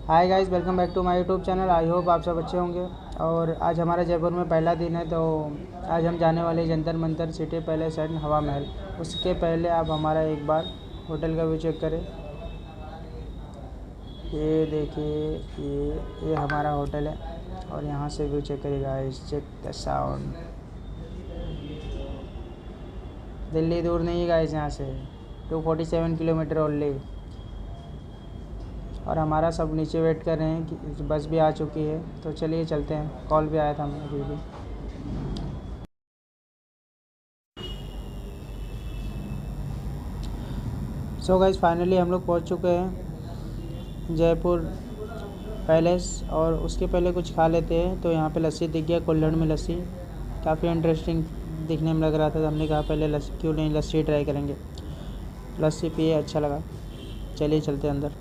Hi guys, welcome back to my YouTube channel. I hope आप सब अच्छे होंगे। और आज हमारा जयपुर में पहला दिन है, तो आज हम जाने वाले Jantar Mantar, city palace and हवा महल। उसके पहले आप हमारा एक बार होटल का व्यू चेक करें। ये देखिए, ये हमारा होटल है और यहाँ से व्यू चेक करिए guys. Check the sound. Delhi दूर नहीं है गाइस, यहाँ से 247 किलोमीटर ओनली। और हमारा सब नीचे वेट कर रहे हैं कि बस भी आ चुकी है, तो चलिए चलते हैं। कॉल भी आया था हमें अभी भी। सो गाइस, फाइनली हम लोग पहुंच चुके हैं जयपुर पैलेस। और उसके पहले कुछ खा लेते हैं। तो यहाँ पे लस्सी दिख गया, कुल्हड़ में लस्सी काफ़ी इंटरेस्टिंग दिखने में लग रहा था, तो हमने कहा पहले लस्सी क्यों नहीं, लस्सी ट्राई करेंगे। लस्सी पिए, अच्छा लगा। चलिए चलते हैं अंदर,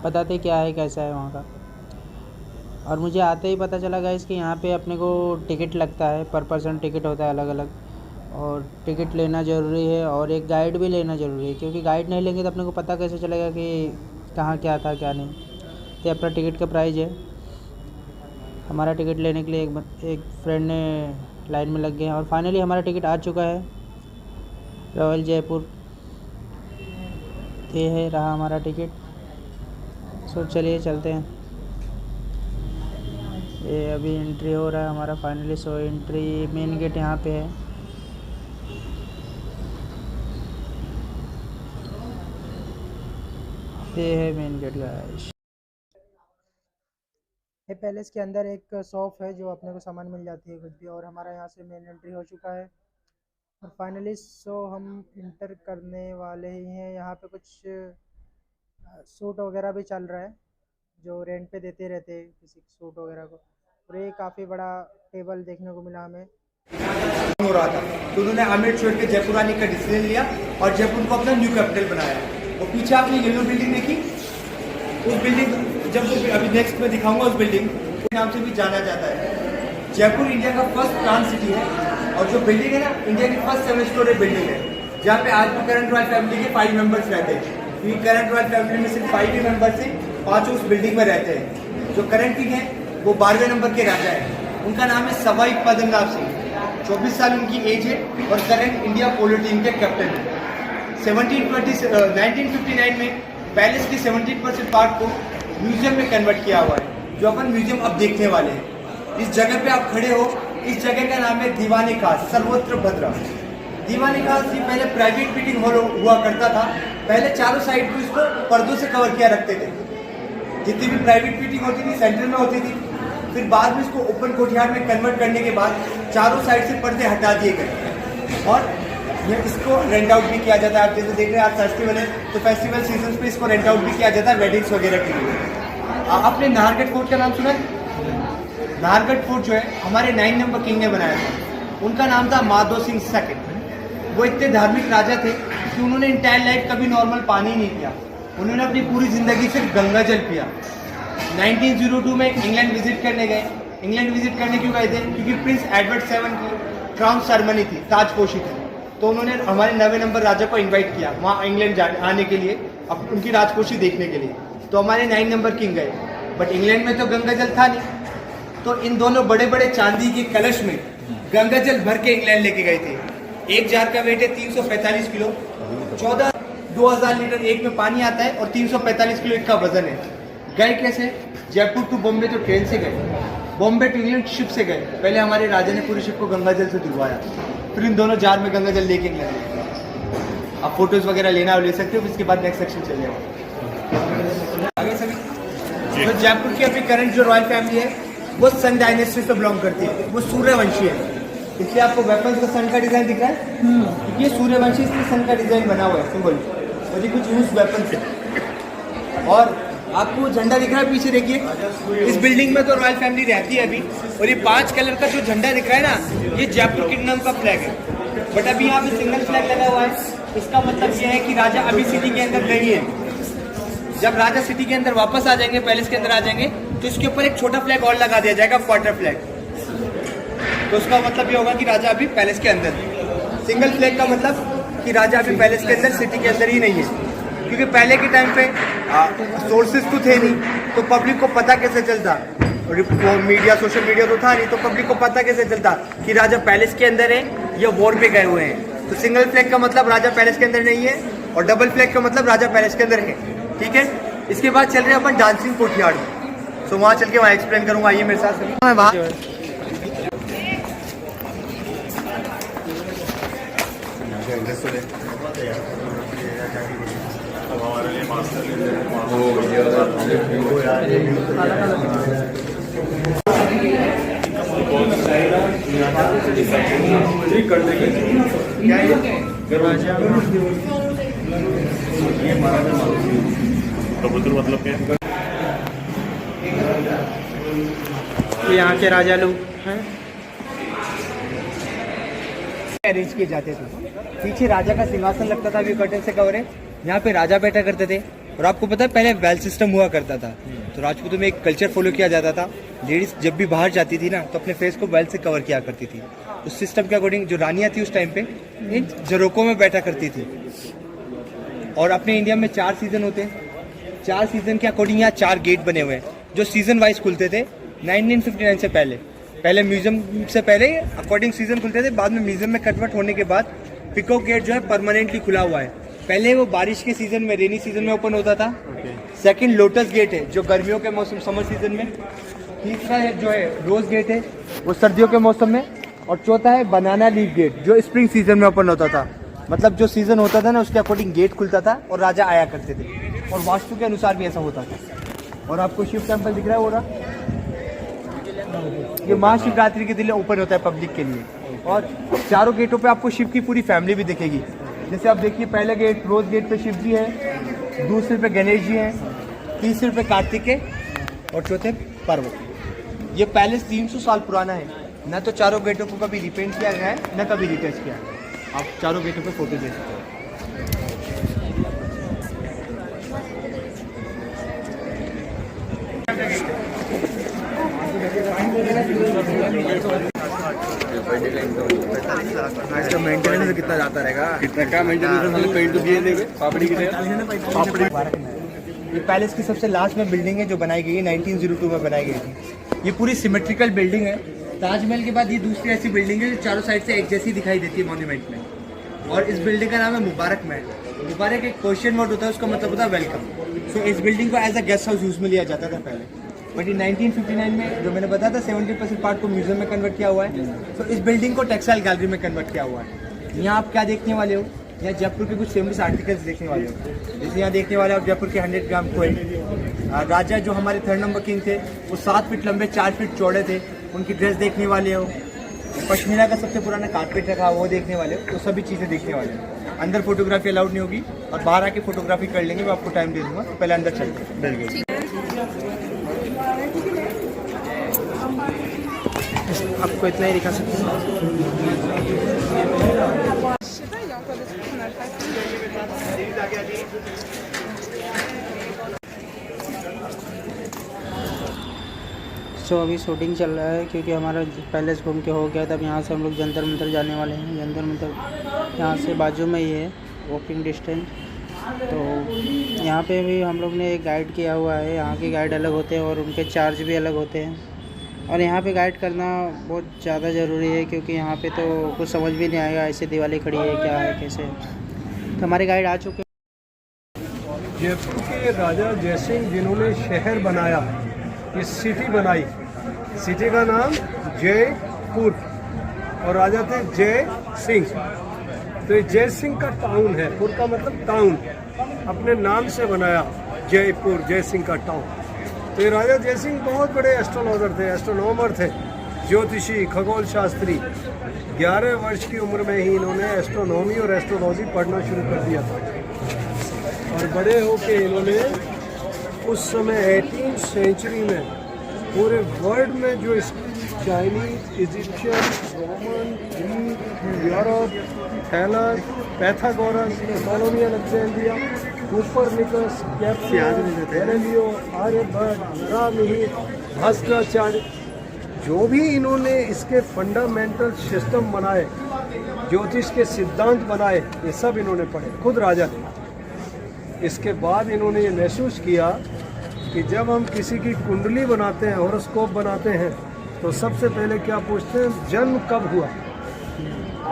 बताते क्या है कैसा है वहाँ का। और मुझे आते ही पता चला गाइस कि यहाँ पे अपने को टिकट लगता है, पर पर्सन टिकट होता है अलग अलग। और टिकट लेना ज़रूरी है और एक गाइड भी लेना ज़रूरी है, क्योंकि गाइड नहीं लेंगे तो अपने को पता कैसे चलेगा कि कहाँ क्या था क्या नहीं। तो अपना टिकट का प्राइस है। हमारा टिकट लेने के लिए एक फ्रेंड ने लाइन में लग गए हैं और फाइनली हमारा टिकट आ चुका है। रॉयल जयपुर, ये है रहा हमारा टिकट। सो चलिए चलते हैं। ये अभी एंट्री हो रहा है हमारा finally. So entry main gate यहाँ पे है। ये है मेन गेट गाइस। ये पैलेस के अंदर एक शॉप है जो अपने को सामान मिल जाती है कुछ भी। और हमारा यहाँ से मेन एंट्री हो चुका है और फाइनली सो हम इंटर करने वाले ही हैं। यहाँ पे कुछ सूट वगैरह भी चल रहा है जो रेंट पे देते रहते हैं किसी सूट वगैरह को। और ये काफ़ी बड़ा टेबल देखने को मिला हमें। हो रहा था तो उन्होंने आमेर छोड़ के जयपुर आने का डिसीजन लिया और जयपुर को अपना न्यू कैपिटल बनाया। वो पीछे आपने येलो बिल्डिंग देखी, उस बिल्डिंग जब अभी नेक्स्ट में दिखाऊंगा, उस बिल्डिंग के नाम से भी जाना जाता है। जयपुर इंडिया का फर्स्ट प्लान सिटी है और जो बिल्डिंग है ना, इंडिया की फर्स्ट 7 स्टोरी बिल्डिंग है, जहाँ पे आज भी करंट रॉयल फैमिली के 5 मेंबर्स रहते हैं। क्योंकि करंट रॉयल फैमिली में सिर्फ 5 ही मेंबर्स थे, 5 उस बिल्डिंग में रहते हैं। जो करंट किंग है वो 12वें नंबर के राजा है, उनका नाम है सवाई पद्मनाभ सिंह। 24 साल उनकी एज है और करंट इंडिया पोलो टीम के कैप्टन है। 1959 में पैलेस के 17% पार्ट को म्यूजियम में कन्वर्ट किया हुआ है, जो अपन म्यूजियम अब देखने वाले हैं। इस जगह पे आप खड़े हो, इस जगह का नाम है दीवाने खास सर्वोत्र भद्रा। दीवाने खास ये पहले प्राइवेट मीटिंग हॉल हुआ करता था। पहले चारों साइड को इसको पर्दों से कवर किया रखते थे, जितनी भी प्राइवेट मीटिंग होती थी सेंटर में होती थी। फिर बाद में इसको ओपन कोठियार में कन्वर्ट करने के बाद चारों साइड से पर्दे हटा दिए गए और इसको रेंट आउट भी किया जाता है। आप जैसे देख रहे हैं, आज फेस्टिवल है तो फेस्टिवल सीजन पे इसको रेंट आउट भी किया जाता है वेडिंग्स वगैरह के लिए। आपने नाहरगढ़ फोर्ट का नाम सुना है? नाहरगढ़ फोर्ट जो है हमारे 9 नंबर किंग ने बनाया था। उनका नाम था माधो सिंह सेकंड। वो इतने धार्मिक राजा थे कि उन्होंने इंटायर लाइफ कभी नॉर्मल पानी नहीं पिया। उन्होंने अपनी पूरी जिंदगी सिर्फ गंगा जल पिया। 1902 में इंग्लैंड विजिट करने गए। इंग्लैंड विजिट करने क्यों गए थे? क्योंकि प्रिंस एडवर्ड 7 की क्राउन सेरेमनी थी, ताजपोशी थी। तो उन्होंने हमारे 9वें नंबर राजा को इनवाइट किया वहाँ इंग्लैंड आने के लिए, उनकी राजकोषी देखने के लिए। तो हमारे 9 नंबर किंग गए, बट इंग्लैंड में तो गंगा जल था नहीं। तो इन दोनों बड़े बड़े चांदी के कलश में गंगा जल भर के इंग्लैंड लेके गए थे। एक जार का वेट है 345 किलो। 2000 लीटर एक में पानी आता है और 345 किलो इसका वजन है। गए कैसे? जयपुर टू बॉम्बे तो ट्रेन से गए, बॉम्बे टू इंग्लैंड शिप से गए। पहले हमारे राजा ने पूरी शिप को गंगा जल से धुलवाया, फिर इन दोनों जार में गंगा जल लेके गए। आप फोटोज वगैरह लेना हो ले सकते हो। इसके बाद नेक्स्ट सेक्शन चल जाएगा आगे सभी। तो जयपुर की अभी करंट जो रॉयल फैमिली है वो सन डायनेस्टी से बिलोंग करती है, वो सूर्यवंशी है। इसलिए आपको वेपन्स का सन का डिजाइन दिख रहा है, क्योंकि ये सूर्यवंशी इसलिए सन का डिजाइन बना हुआ है सिंबल, और ये कुछ यूज वेपन्स है। और आपको झंडा दिख रहा है पीछे, देखिए इस बिल्डिंग में तो रॉयल फैमिली रहती है अभी। और ये 5 कलर का जो झंडा दिख रहा है ना, ये जयपुर किंगडम का फ्लैग है। बट अभी यहाँ पे सिंगल फ्लैग लगा हुआ है। इसका मतलब ये है कि राजा अभी सिटी के अंदर नहीं है। जब राजा सिटी के अंदर वापस आ जाएंगे, पैलेस के अंदर आ जाएंगे, तो इसके ऊपर एक छोटा फ्लैग और लगा दिया जाएगा, क्वार्टर फ्लैग। तो उसका मतलब ये होगा कि राजा अभी पैलेस के अंदर। सिंगल फ्लैग का मतलब कि राजा अभी पैलेस के अंदर, सिटी के अंदर ही नहीं है। क्योंकि पहले के टाइम पे सोर्सेज तो थे नहीं, तो पब्लिक को पता कैसे चलता, मीडिया सोशल मीडिया तो था नहीं, तो पब्लिक को पता कैसे चलता कि राजा पैलेस के अंदर है या वॉर पे गए हुए हैं। तो सिंगल फ्लैग का मतलब राजा पैलेस के अंदर नहीं है, और डबल फ्लैग का मतलब राजा पैलेस के अंदर है। ठीक है, इसके बाद चल रहे हैं अपन डांसिंग कोर्टयार्ड में। तो वहाँ चल के वहाँ एक्सप्लेन करूँगा, आइए मेरे साथ। मैं वहाँ मतलब क्या यहाँ के राजा लोग हैं, अरेंज किए जाते थे। पीछे राजा का सिंहासन लगता था, अभी कर्टन से कवर है। यहाँ पे राजा बैठा करते थे। और आपको पता है पहले वेल सिस्टम हुआ करता था, तो राजपूतों में एक कल्चर फॉलो किया जाता था। लेडीज जब भी बाहर जाती थी ना, तो अपने फेस को वेल से कवर किया करती थी। उस सिस्टम के अकॉर्डिंग जो रानियां थी उस टाइम पे इन जरोकों में बैठा करती थी। और अपने इंडिया में 4 सीजन होते हैं, 4 सीजन के अकॉर्डिंग यहाँ 4 गेट बने हुए हैं जो सीजन वाइज खुलते थे। 1959 से पहले म्यूजियम से पहले अकॉर्डिंग सीजन खुलते थे, बाद में म्यूजियम में कन्वर्ट होने के बाद पिकॉक गेट जो है परमानेंटली खुला हुआ है। पहले वो बारिश के सीजन में, रेनी सीजन में ओपन होता था। सेकंड लोटस गेट है जो गर्मियों के मौसम, समर सीजन में। तीसरा है जो है रोज गेट है, वो सर्दियों के मौसम में। और चौथा है बनाना लीफ गेट जो स्प्रिंग सीजन में ओपन होता था। मतलब जो सीजन होता था ना उसके अकॉर्डिंग गेट खुलता था और राजा आया करते थे, और वास्तु के अनुसार भी ऐसा होता था। और आपको शिव टेम्पल दिख रहा है, हो रहा ये महाशिवरात्रि के दिन ओपन होता है पब्लिक के लिए। और चारों गेटों पे आपको शिव की पूरी फैमिली भी दिखेगी। जैसे आप देखिए, पहले गेट रोज गेट पे शिव जी है, दूसरे पे गणेश जी हैं, तीसरे पे कार्तिकेय और चौथे पार्वती। ये पैलेस 300 साल पुराना है। न तो चारों गेटों को कभी रिपेंट किया गया है, न कभी रिटच किया है। आप चारों गेटों पे फोटो दे सकते हो। इसका मेंटेनेंस कितना जाता रहेगा, कितना का मेंटेनेंस, पेंट तो दिए देंगे पापड़ी की पापड़ी। ये पैलेस की सबसे लास्ट में बिल्डिंग है जो बनाई गई है, 1902 में बनाई गई थी। ये पूरी सिमेट्रिकल बिल्डिंग है। ताजमहल के बाद ये दूसरी ऐसी बिल्डिंग है जो चारों साइड से एक जैसी दिखाई देती है मॉन्यूमेंट में। और इस बिल्डिंग का नाम है मुबारक महल। मुबारक एक क्वेश्चन वर्ड होता है, उसका मतलब होता है वेलकम। सो इस बिल्डिंग को as a guest house use में लिया जाता था पहले। बट इन 1959 में जो मैंने बताया था 70% पार्ट को म्यूजियम में कन्वर्ट किया हुआ है। तो इस बिल्डिंग को टेक्सटाइल गैलरी में कन्वर्ट किया हुआ है। यहाँ आप क्या देखने वाले हो, यहाँ जयपुर के कुछ फेमस आर्टिकल्स देखने वाले हो। जैसे यहाँ देखने वाले हो आप जयपुर के 100 ग्राम कोयल। राजा जो हमारे 3rd नंबर किंग थे वो 7 फीट लंबे 4 फीट चौड़े थे, उनकी ड्रेस देखने वाले हो। पश्मीना का सबसे पुराना कारपेट रखा वो देखने वाले हो। तो सभी चीज़ें देखने वाले हो। अंदर फोटोग्राफी अलाउड नहीं होगी, और बाहर आके फोटोग्राफी कर लेंगे, मैं आपको टाइम दे दूँगा। तो पहले अंदर चलते हैं, डल गई। आपको इतना ही दिखा सकते हैं। अभी शूटिंग चल रहा है क्योंकि हमारा पैलेस घूम के हो गया था। अब यहाँ से हम लोग जंतर मंतर जाने वाले हैं। जंतर मंतर यहाँ से बाजू में ही है, वॉकिंग डिस्टेंस। तो यहाँ पे भी हम लोग ने एक गाइड किया हुआ है। यहाँ के गाइड अलग होते हैं और उनके चार्ज भी अलग होते हैं। और यहाँ पे गाइड करना बहुत ज़्यादा ज़रूरी है क्योंकि यहाँ पे तो कुछ समझ भी नहीं आएगा, ऐसे दिवाली खड़ी है क्या है कैसे। तो हमारे गाइड आ चुके हैं। जयपुर के राजा जयसिंह जिन्होंने शहर बनाया, ये सिटी बनाई, सिटी का नाम जयपुर, और राजा थे जय सिंह। तो ये जय सिंह का टाउन है, पुर का मतलब टाउन, अपने नाम से बनाया जयपुर, जय सिंह का टाउन। तो ये राजा जय सिंह बहुत बड़े एस्ट्रोलॉजर थे, एस्ट्रोनॉमर थे, ज्योतिषी, खगोल शास्त्री। 11 वर्ष की उम्र में ही इन्होंने एस्ट्रोनॉमी और एस्ट्रोलॉजी पढ़ना शुरू कर दिया था। और बड़े होके इन्होंने उस समय 18वीं सेंचुरी में पूरे वर्ल्ड में जो Chinese, Egyptian, Roman, Greek, Europe, Thales, Pythagoras, Ptolemy Alexandria, Copernicus, Galileo, Aryabhata, रामहित, भास्कराचार्य, जो भी इन्होंने इसके फंडामेंटल सिस्टम बनाए, ज्योतिष के सिद्धांत बनाए, ये सब इन्होंने पढ़े, खुद राजा ने। इसके बाद इन्होंने ये महसूस किया कि जब हम किसी की कुंडली बनाते हैं, हॉरोस्कोप बनाते हैं, तो सबसे पहले क्या पूछते हैं, जन्म कब हुआ।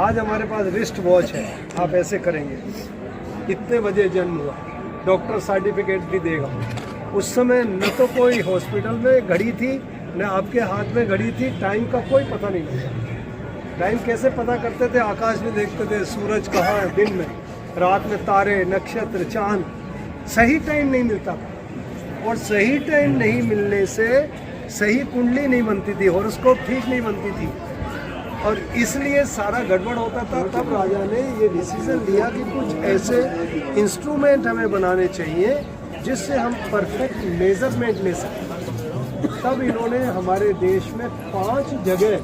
आज हमारे पास रिस्ट वॉच है, आप ऐसे करेंगे, इतने बजे जन्म हुआ, डॉक्टर सर्टिफिकेट भी देगा। उस समय न तो कोई हॉस्पिटल में घड़ी थी, न आपके हाथ में घड़ी थी, टाइम का कोई पता नहीं था। टाइम कैसे पता करते थे, आकाश में देखते थे, सूरज कहाँ है दिन में, रात में तारे, नक्षत्र, चांद, सही टाइम नहीं मिलता। और सही टाइम नहीं मिलने से सही कुंडली नहीं बनती थी, हॉरोस्कोप ठीक नहीं बनती थी, और इसलिए सारा गड़बड़ होता था। तब राजा ने ये डिसीजन लिया कि कुछ ऐसे इंस्ट्रूमेंट हमें बनाने चाहिए जिससे हम परफेक्ट मेजरमेंट ले सकें। तब इन्होंने हमारे देश में 5 जगह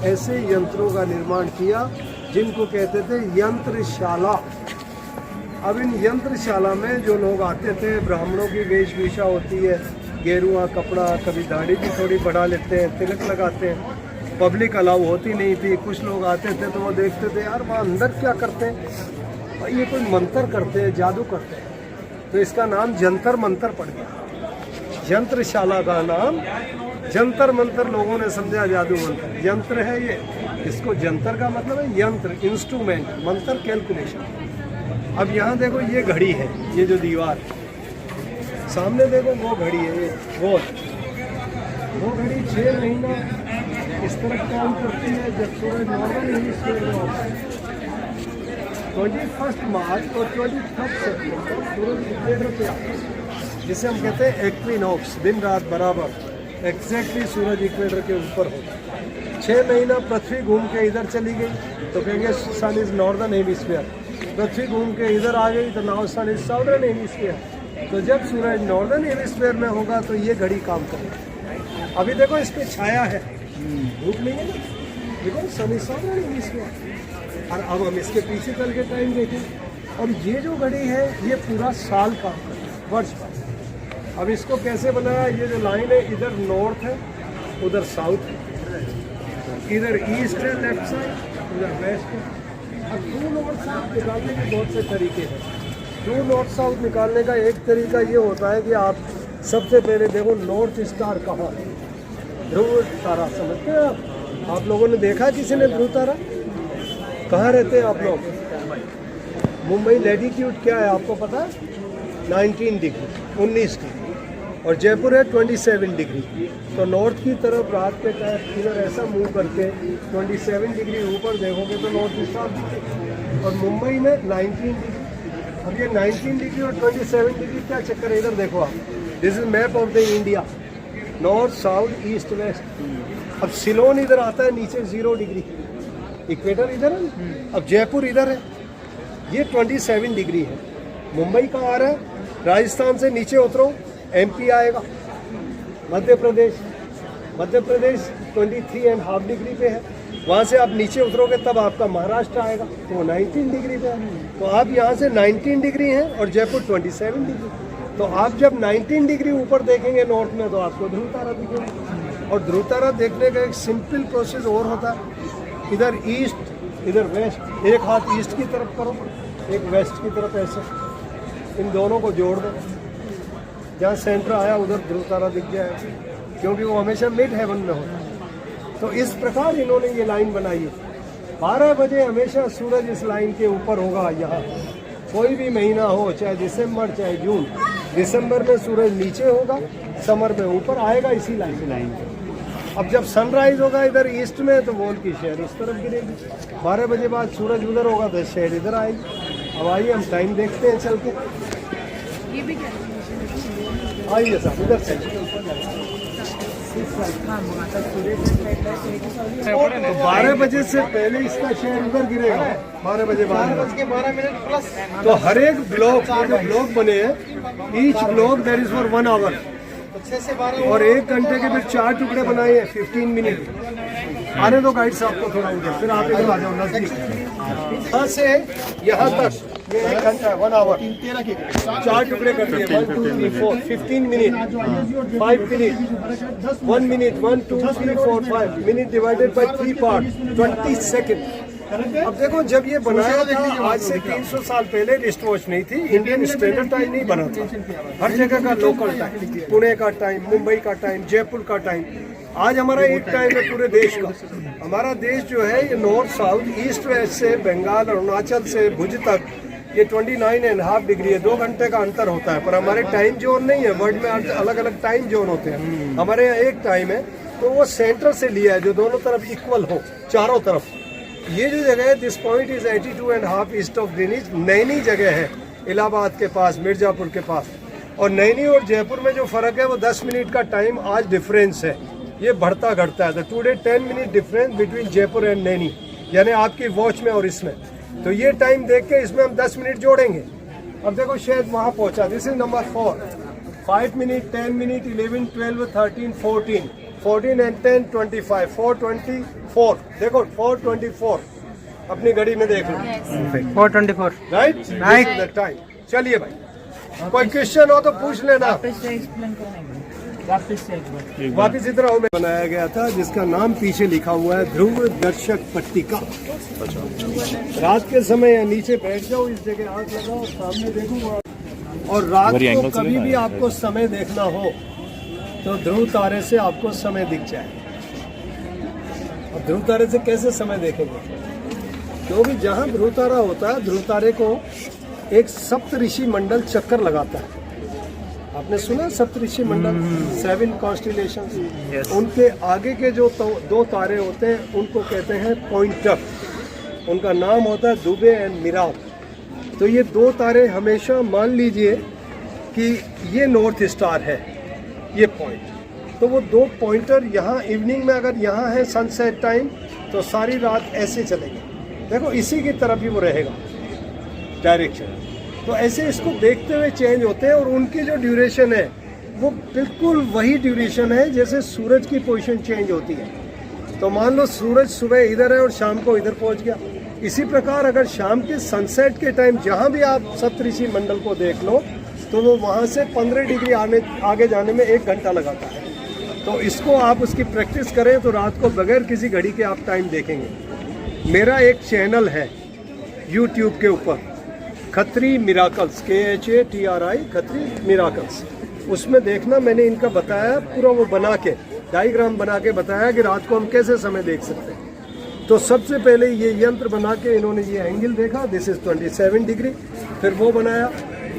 ऐसे यंत्रों का निर्माण किया जिनको कहते थे यंत्रशाला। अब इन यंत्रशाला में जो लोग आते थे, ब्राह्मणों की वेशभूषा होती है, गेरुआ कपड़ा, कभी दाढ़ी भी थोड़ी बढ़ा लेते हैं, तिलक लगाते हैं, पब्लिक अलाउ होती नहीं थी। कुछ लोग आते थे तो वो देखते थे, यार वहाँ अंदर क्या करते हैं, भाई ये कोई मंत्र करते हैं, जादू करते हैं। तो इसका नाम जंतर मंतर पड़ गया। यंत्रशाला का नाम जंतर मंतर, लोगों ने समझा जादू मंत्र। यंत्र है ये, इसको जंतर का मतलब है यंत्र, इंस्ट्रूमेंट, मंत्र कैलकुलेशन। अब यहाँ देखो ये घड़ी है, ये जो दीवार सामने देखो वो घड़ी है, ये वो घड़ी 6 महीना इस तरह काम करती है। जब सूरज नॉर्मल हेमिस्फीयर में होता है 21 मार्च और 23 सितंबर सूरज इक्वेटर पे आता है, जिसे हम कहते हैं एक्विनॉक्स, दिन रात बराबर एग्जैक्टली सूरज इक्वेटर के ऊपर होता है। 6 महीना पृथ्वी घूम के इधर चली गई तो कहेंगे सन इज नॉर्दर्न हेमिस्फीयर, पृथ्वी घूम के इधर आ गई तो now sun is southern hemisphere. तो जब सूरज नॉर्दर्न हेमिस्फीयर में होगा तो ये घड़ी काम करेगी। अभी देखो इस पे छाया है, धूप नहीं है ना, देखो सन इज साउदर्न हेमिस्फीयर। और अब हम इसके पीछे चल के टाइम देखें, और ये जो घड़ी है ये पूरा साल काम करती है, वर्ष का। अब इसको कैसे बनाया, ये जो लाइन है इधर नॉर्थ है, उधर साउथ है, इधर ईस्ट है लेफ्ट साइड, उधर वेस्ट है। अब ट्रू नॉर्थ साउथ निकालने के बहुत से तरीके हैं। ट्रू नॉर्थ साउथ निकालने का एक तरीका ये होता है कि आप सबसे पहले देखो नॉर्थ स्टार कहाँ है, ध्रुव तारा, समझते हैं आप लोगों ने देखा किसी ने ध्रुव तारा? कहाँ रहते हैं आप लोग? मुंबई लैटिट्यूड क्या है आपको पता है? 19 डिग्री, 19 डिग्री, और जयपुर है 27 डिग्री। तो नॉर्थ की तरफ रात के टाइम इधर ऐसा मूव करके 27 डिग्री ऊपर देखोगे तो नॉर्थ स्टार दिखेगा, और मुंबई में 19 डिग्री। अब ये 19 डिग्री और 27 डिग्री क्या चक्कर है, इधर देखो आप, this is map of the India, north south east west. अब सिलोन इधर आता है नीचे 0 डिग्री, इक्वेटर इधर है। अब जयपुर इधर है, ये 27 डिग्री है। मुंबई का आ रहा है, राजस्थान से नीचे उतरो एमपी आएगा, मध्य प्रदेश 23.5 डिग्री पे है। वहाँ से आप नीचे उतरोगे तब आपका महाराष्ट्र आएगा, तो वो 19 डिग्री पे है। तो आप यहाँ से 19 डिग्री हैं और जयपुर 27 डिग्री। तो आप जब 19 डिग्री ऊपर देखेंगे नॉर्थ में तो आपको ध्रुव तारा दिखेगा। और ध्रुव तारा देखने का एक सिंपल प्रोसेस और होता है, इधर ईस्ट इधर वेस्ट, एक हाथ ईस्ट की तरफ करो, एक वेस्ट की तरफ, ऐसे इन दोनों को जोड़ दो, जहाँ सेंटर आया उधर ध्रुव तारा दिख जाएगा, क्योंकि वो हमेशा मिड हेवन में होता है। तो इस प्रकार इन्होंने ये लाइन बनाई है। 12 बजे हमेशा सूरज इस लाइन के ऊपर होगा। यहाँ कोई भी महीना हो, चाहे दिसंबर चाहे जून, दिसंबर में सूरज नीचे होगा, समर में ऊपर आएगा इसी लाइन पे। अब जब सनराइज होगा इधर ईस्ट में तो वॉल की शहर उस तरफ गिरेगी। 12 बजे बाद सूरज उधर होगा तो शहर इधर आएगी। अब आइए हम टाइम देखते हैं चल के, आइए साहब इधर से। तो 12 बजे से पहले इसका शेयर उधर गिरेगा, 12 बजे 12 मिनट प्लस। तो हर एक ब्लॉक जो ब्लॉक बने हैं, each block that is for 1 hour, और 1 घंटे के फिर 4 टुकड़े बनाए हैं 15 मिनट। आने दो गाइड साहब को थोड़ा उधर, फिर आप इधर आ जाओ नजदीक। यहाँ से यहाँ तक ये 1 घंटा 1 आवर, 4 टुकड़े कर दिए, 1 2 3 4 15 minute, 5 minute, 1 minute, 1 2 3 4 5 minute divided by 3 part, 20 second. अब देखो जब ये बनाया था आज से 300 साल पहले रिस्ट वॉच नहीं थी, इंडियन स्टैंडर्ड टाइम नहीं बना था। हर जगह का लोकल टाइम, पुणे का टाइम, मुंबई का टाइम, जयपुर का टाइम। आज हमारा एक टाइम है पूरे देश का। हमारा देश जो है ये नॉर्थ साउथ ईस्ट वेस्ट से बंगाल अरुणाचल से भुज तक ये 29.5 डिग्री है, 2 घंटे का अंतर होता है। पर हमारे टाइम जोन नहीं है, वर्ल्ड में अलग अलग टाइम जोन होते हैं। हमारे यहाँ एक टाइम है, तो वो सेंटर से लिया है जो दोनों तरफ इक्वल हो, चारों तरफ। ये जो जगह है this point is 82.5 east of Greenwich. Naini जगह है इलाहाबाद के पास, मिर्जापुर के पास। और नैनी और जयपुर में जो फर्क है वो 10 मिनट का टाइम आज डिफरेंस है। ये बढ़ता घटता है। तो today 10 minute difference between Jaipur and Naini, यानी आपकी वॉच में और इसमें। तो ये टाइम देख के इसमें हम 10 मिनट जोड़ेंगे। अब देखो शायद वहाँ पहुँचा, this is number 4, 5 minute, 10 minute, 11, 12, 13, 14 and 10, 25, 424। देखो 424 अपनी घड़ी में देख लो, 4:24 राइट द टाइम। चलिए भाई, कोई क्वेश्चन हो तो पूछ लेना। वापिस इधर आओ। बनाया गया था जिसका नाम पीछे लिखा हुआ है ध्रुव दर्शक पट्टिका। रात के समय या नीचे बैठ जाओ, इस जगह आग लगाओ, सामने देखो। और रात को कभी भी आपको समय देखना हो तो ध्रुव तारे से आपको समय दिख जाए। और ध्रुव तारे से कैसे समय देखेंगे? क्योंकि जहाँ ध्रुव तारा होता है, ध्रुव तारे को एक सप्तऋषि मंडल चक्कर लगाता है। आपने सुना सप्तऋषि मंडल, 7 कॉन्स्टिलेशंस। उनके आगे के जो 2 तारे होते हैं उनको कहते हैं पॉइंटर। उनका नाम होता है दुबे एंड मिराव। तो ये 2 तारे हमेशा मान लीजिए कि ये नॉर्थ स्टार है, ये पॉइंट। तो वो 2 पॉइंटर यहाँ इवनिंग में अगर यहाँ है सनसेट टाइम, तो सारी रात ऐसे चलेंगे। देखो इसी की तरफ ही वो रहेगा डायरेक्शन। तो ऐसे इसको देखते हुए चेंज होते हैं। और उनकी जो ड्यूरेशन है वो बिल्कुल वही ड्यूरेशन है जैसे सूरज की पोजीशन चेंज होती है। तो मान लो सूरज सुबह इधर है और शाम को इधर पहुंच गया। इसी प्रकार अगर शाम के सनसेट के टाइम जहाँ भी आप सप्तऋषि मंडल को देख लो, तो वो वहाँ से 15 डिग्री आगे जाने में 1 घंटा लगाता है। तो इसको आप उसकी प्रैक्टिस करें तो रात को बगैर किसी घड़ी के आप टाइम देखेंगे। मेरा एक चैनल है यूट्यूब के ऊपर, Khatri miracles, KHATRI, Khatri miracles. उसमें देखना, मैंने इनका बताया पूरा, वो बना के डायग्राम बना के बताया कि रात को हम कैसे समय देख सकते हैं। तो सबसे पहले ये यंत्र बना के इन्होंने ये एंगल देखा, दिस इज 27 डिग्री। फिर वो बनाया।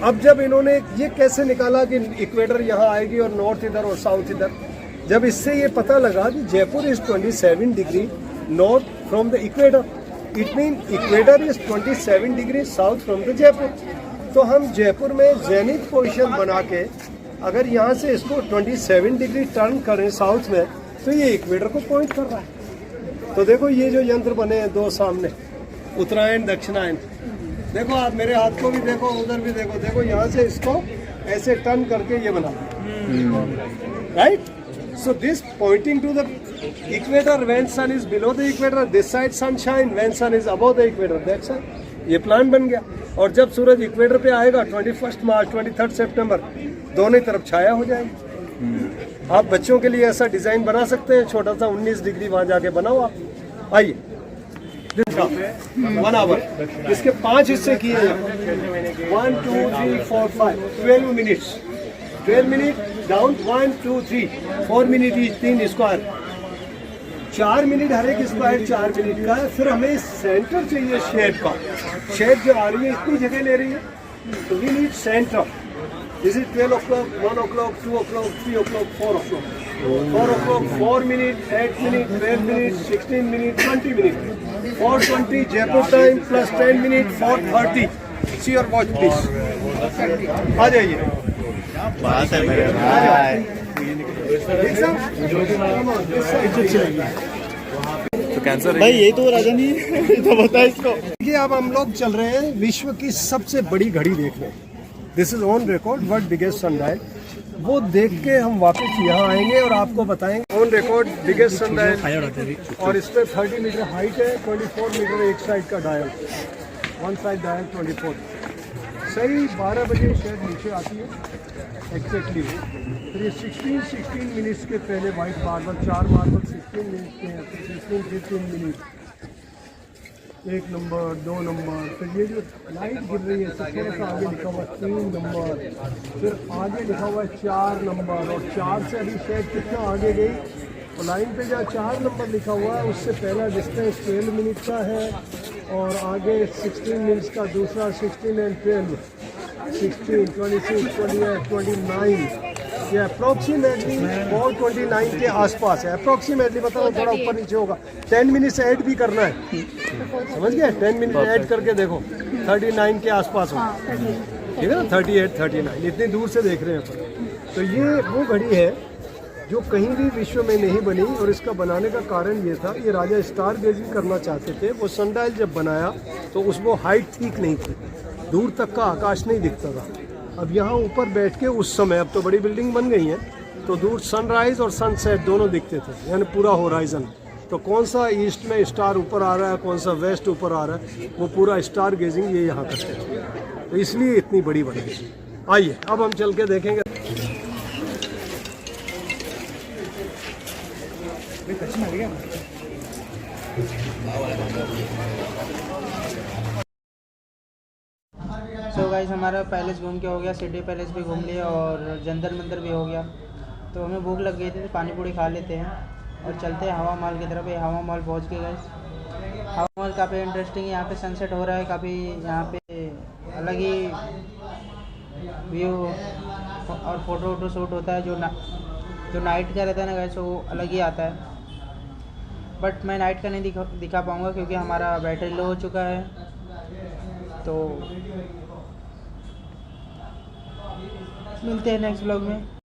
अब जब इन्होंने ये कैसे निकाला कि इक्वेटर यहाँ आएगी और नॉर्थ इधर और साउथ इधर, जब इससे ये पता लगा कि Jaipur is 27 degree north from the equator, it mean equator is 27 degree south from the Jaipur. तो हम जयपुर में जेनिथ पोजीशन बना के अगर यहाँ से इसको 27 डिग्री टर्न करें साउथ में, तो ये इक्वेटर को पॉइंट कर रहा है। तो देखो ये जो यंत्र बने हैं 2 सामने, उत्तरायण दक्षिणायन। देखो आप मेरे हाथ को भी देखो, उधर भी देखो। देखो यहाँ से इसको ऐसे टर्न करके ये बना, right. So this pointing to the equator when sun is below the equator, this side sunshine, when sun is above the equator, that's it. ये प्लान बन गया। और जब सूरज इक्वेटर पे आएगा 21 मार्च 23 सितंबर, दोनों तरफ छाया हो जाएगी। आप बच्चों के लिए ऐसा डिजाइन बना सकते हैं, छोटा सा 19 डिग्री वहाँ जाके बनाओ आप। आइए 1 आवर, इसके 5 हिस्से किए हैं। 1 2 3 4 5 12 minutes, 12 minute down, 1 2 3 4 minute each, 3 square, 4 minute हर एक स्क्वायर 4 मिनट का है। फिर हमें सेंटर चाहिए शेप का। शेप जो आ रही है इतनी जगह ले रही है, तो we need centre. This is 12 o'clock, 1 o'clock, 2 o'clock, 3 o'clock, 4 o'clock, 4 o'clock, 4 minute, 8 minute, 12 minute, 16 minute, 20 minute, 4:20 Jaipur time plus 10 minute, 4:30। See your watch please. आ जाइए, बात है मेरे भाई। तो कैंसर भाई यही तो राजा नहीं तो बता इसको। देखिए अब हम लोग चल रहे हैं विश्व की सबसे बड़ी घड़ी देखने। This is on record, world biggest sundial. वो देख के हम वापस यहाँ आएंगे और आपको बताएंगे। ऑन रिकॉर्ड बिगेस्ट सनडायल, और इस पर 30 मीटर हाइट है, 24 मीटर एक साइड का डायल, वन साइड डायल 24। सही 12 बजे शायद नीचे आती है एग्जैक्टली। फिर ये 16 मिनट्स के पहले वाइट मार्बल, 4 मार्बल 16 मिनट के हैं, 16 15 मिनट। 1 नंबर 2 नंबर, फिर ये जो लाइट गिर रही है इससे थोड़ा सा आगे लिखा हुआ है 3 नंबर, फिर आगे लिखा हुआ है 4 नंबर, और 4 से अभी शायद कितना आगे गई, और लाइन पे जहाँ 4 नंबर लिखा हुआ है उससे पहला डिस्टेंस 12 मिनट का है, और आगे 16 मिनट्स का दूसरा, 16 एंड 12, 16, 26, 28, 29, ये अप्रॉक्सीमेटली और 29 के आसपास है। अप्रॉक्सीमेटली मतलब थोड़ा ऊपर नीचे होगा। 10 मिनट्स ऐड भी करना है, समझ गए? 10 मिनट ऐड करके देखो 39 के आसपास होगा, ठीक है ना? 38, 39 इतनी दूर से देख रहे हैं अपन। तो ये वो घड़ी है जो कहीं भी विश्व में नहीं बनी, और इसका बनाने का कारण ये था, ये राजा स्टार गेजिंग करना चाहते थे। वो सनडायल जब बनाया तो उसको हाइट ठीक नहीं थी, दूर तक का आकाश नहीं दिखता था। अब यहाँ ऊपर बैठ के उस समय, अब तो बड़ी बिल्डिंग बन गई है, तो दूर सनराइज और सनसेट दोनों दिखते थे, यानी पूरा होराइजन। तो कौन सा ईस्ट में स्टार ऊपर आ रहा है, कौन सा वेस्ट ऊपर आ रहा है, वो पूरा स्टार गेजिंग ये यहाँ करते थे, तो इसलिए इतनी बड़ी बनाई। आइए अब हम चल के देखेंगे। सो गाइस हमारा पैलेस घूम के हो गया, सिटी पैलेस भी घूम लिया और जंतर मंदिर भी हो गया। तो हमें भूख लग गई थी तो पानी पूड़ी खा लेते हैं और चलते हैं हवा महल की तरफ। ये हवा महल पहुंच गए गाइस। हवा महल काफ़ी इंटरेस्टिंग है, यहाँ पे सनसेट हो रहा है, काफ़ी यहाँ पे अलग ही व्यू और फोटो वोटो शूट होता है। जो नाइट का रहता है ना गाइस वो अलग ही आता है, बट मैं नाइट का नहीं दिखा पाऊँगा क्योंकि हमारा बैटरी लो हो चुका है। तो मिलते हैं नेक्स्ट ब्लॉग में।